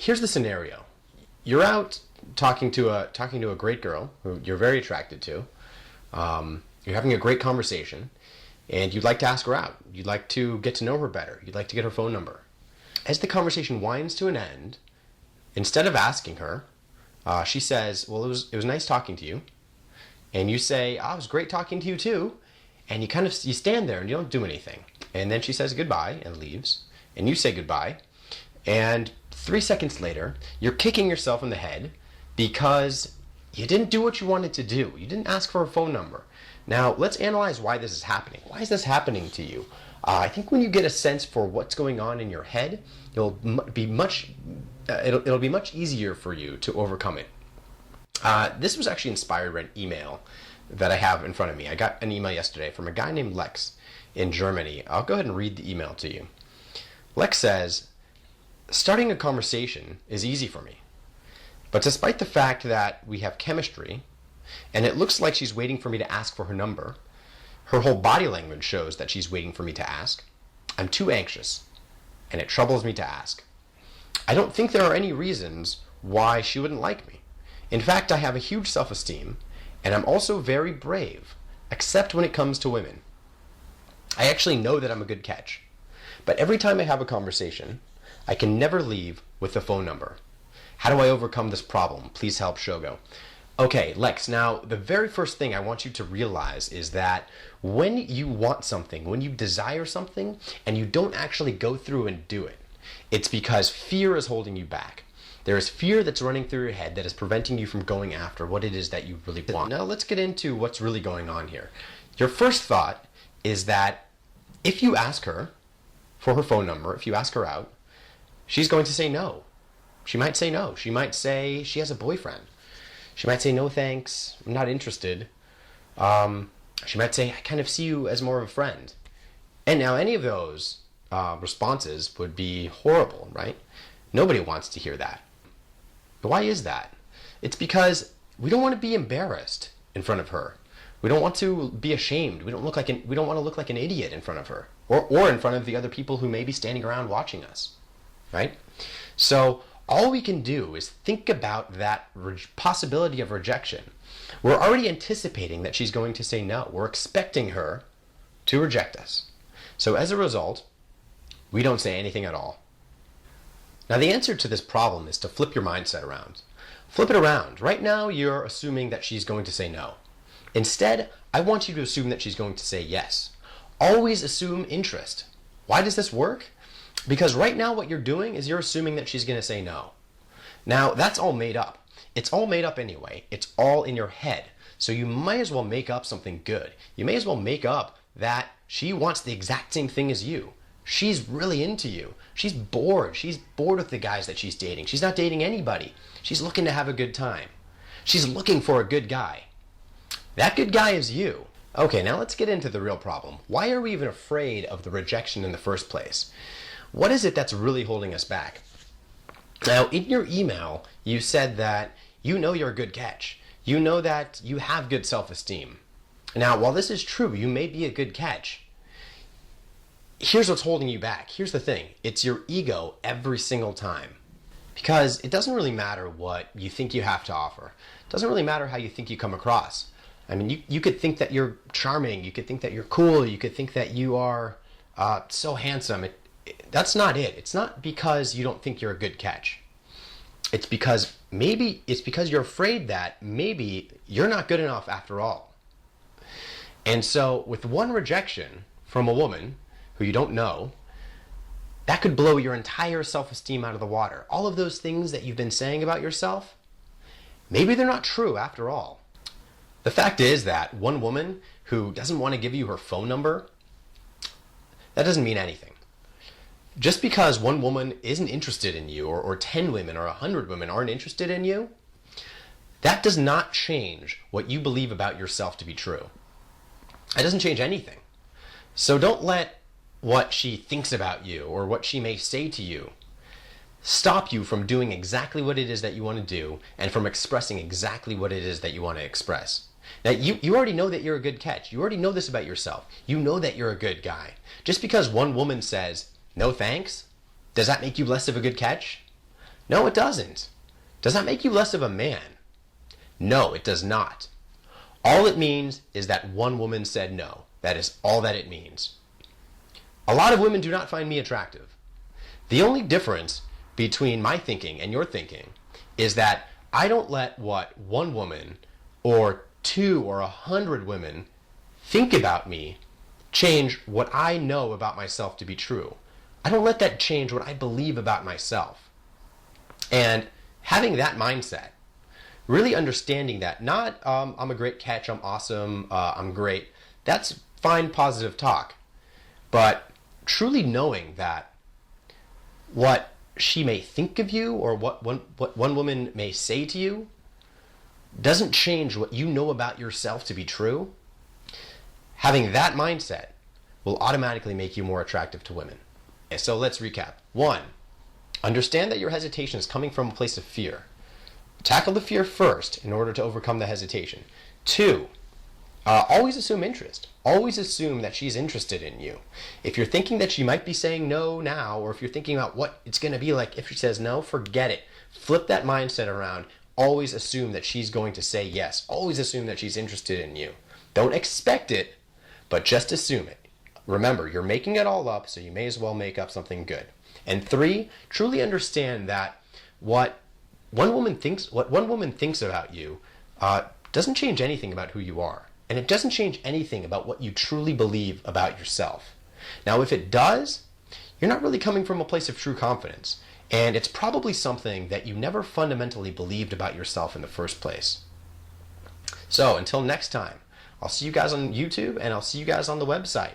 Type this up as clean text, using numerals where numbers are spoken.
here's the scenario. You're out talking to a great girl who you're very attracted to. You're having a great conversation, and you'd like to ask her out. You'd like to get to know her better. You'd like to get her phone number. As the conversation winds to an end, instead of asking her, she says, "Well, it was nice talking to you." And you say, "Oh, it was great talking to you too." And you stand there and you don't do anything. And then she says goodbye and leaves. And you say goodbye. And 3 seconds later, you're kicking yourself in the head because you didn't do what you wanted to do. You didn't ask for a phone number. Now, let's analyze why this is happening. Why is this happening to you? I think when you get a sense for what's going on in your head, it'll be much easier for you to overcome it. This was actually inspired by an email that I have in front of me. I got an email yesterday from a guy named Lex in Germany. I'll go ahead and read the email to you. Lex says, "Starting a conversation is easy for me. But despite the fact that we have chemistry, and it looks like she's waiting for me to ask for her number, her whole body language shows that she's waiting for me to ask, I'm too anxious, and it troubles me to ask. I don't think there are any reasons why she wouldn't like me. In fact, I have a huge self-esteem, and I'm also very brave, except when it comes to women. I actually know that I'm a good catch. But every time I have a conversation, I can never leave with the phone number. How do I overcome this problem? Please help, Shogo." Okay, Lex, now the very first thing I want you to realize is that when you want something, when you desire something, and you don't actually go through and do it, it's because fear is holding you back. There is fear that's running through your head that is preventing you from going after what it is that you really want. Now let's get into what's really going on here. Your first thought is that if you ask her for her phone number, if you ask her out, she's going to say no. She might say no. She might say she has a boyfriend. She might say, "No thanks, I'm not interested." She might say, "I kind of see you as more of a friend." And now any of those responses would be horrible, right? Nobody wants to hear that. Why is that? It's because we don't want to be embarrassed in front of her. We don't want to be ashamed. We don't want to look like an idiot in front of her, or in front of the other people who may be standing around watching us, right? So all we can do is think about that possibility of rejection. We're already anticipating that she's going to say no. We're expecting her to reject us. So as a result, we don't say anything at all. Now the answer to this problem is to flip your mindset around. Flip it around. Right now you're assuming that she's going to say no. Instead, I want you to assume that she's going to say yes. Always assume interest. Why does this work? Because right now what you're doing is you're assuming that she's going to say no. Now that's all made up. It's all made up anyway. It's all in your head. So you might as well make up something good. You may as well make up that she wants the exact same thing as you. She's really into you. She's bored. She's bored with the guys that she's dating. She's not dating anybody. She's looking to have a good time. She's looking for a good guy. That good guy is you. Okay, now let's get into the real problem. Why are we even afraid of the rejection in the first place? What is it that's really holding us back? Now, in your email, you said that you know you're a good catch. You know that you have good self-esteem. Now, while this is true, you may be a good catch. Here's what's holding you back. Here's the thing. It's your ego every single time. Because it doesn't really matter what you think you have to offer. It doesn't really matter how you think you come across. I mean, you could think that you're charming. You could think that you're cool. You could think that you are so handsome. That's not it. It's not because you don't think you're a good catch. It's because you're afraid that maybe you're not good enough after all. And so with one rejection from a woman who you don't know, that could blow your entire self-esteem out of the water. All of those things that you've been saying about yourself, maybe they're not true after all. The fact is that one woman who doesn't want to give you her phone number, that doesn't mean anything. Just because one woman isn't interested in you, or 10 women or 100 women aren't interested in you, that does not change what you believe about yourself to be true. It doesn't change anything. So don't let what she thinks about you or what she may say to you stop you from doing exactly what it is that you want to do and from expressing exactly what it is that you want to express. Now, you already know that you're a good catch. You already know this about yourself. You know that you're a good guy. Just because one woman says, "No thanks," does that make you less of a good catch? No, it doesn't. Does that make you less of a man? No, it does not. All it means is that one woman said no. That is all that it means. A lot of women do not find me attractive. The only difference between my thinking and your thinking is that I don't let what one woman or 2 or 100 women think about me change what I know about myself to be true. I don't let that change what I believe about myself. And having that mindset, really understanding that, not I'm a great catch, I'm awesome, I'm great, that's fine positive talk, but truly knowing that what she may think of you or what one woman may say to you doesn't change what you know about yourself to be true, having that mindset will automatically make you more attractive to women. Okay, so let's recap. 1, understand that your hesitation is coming from a place of fear. Tackle the fear first in order to overcome the hesitation. 2, always assume interest. Always assume that she's interested in you. If you're thinking that she might be saying no now, or if you're thinking about what it's going to be like if she says no, forget it. Flip that mindset around. Always assume that she's going to say yes. Always assume that she's interested in you. Don't expect it, but just assume it. Remember, you're making it all up, so you may as well make up something good. And 3, truly understand that what one woman thinks about you doesn't change anything about who you are. And it doesn't change anything about what you truly believe about yourself. Now, if it does, you're not really coming from a place of true confidence. And it's probably something that you never fundamentally believed about yourself in the first place. So, until next time, I'll see you guys on YouTube and I'll see you guys on the website.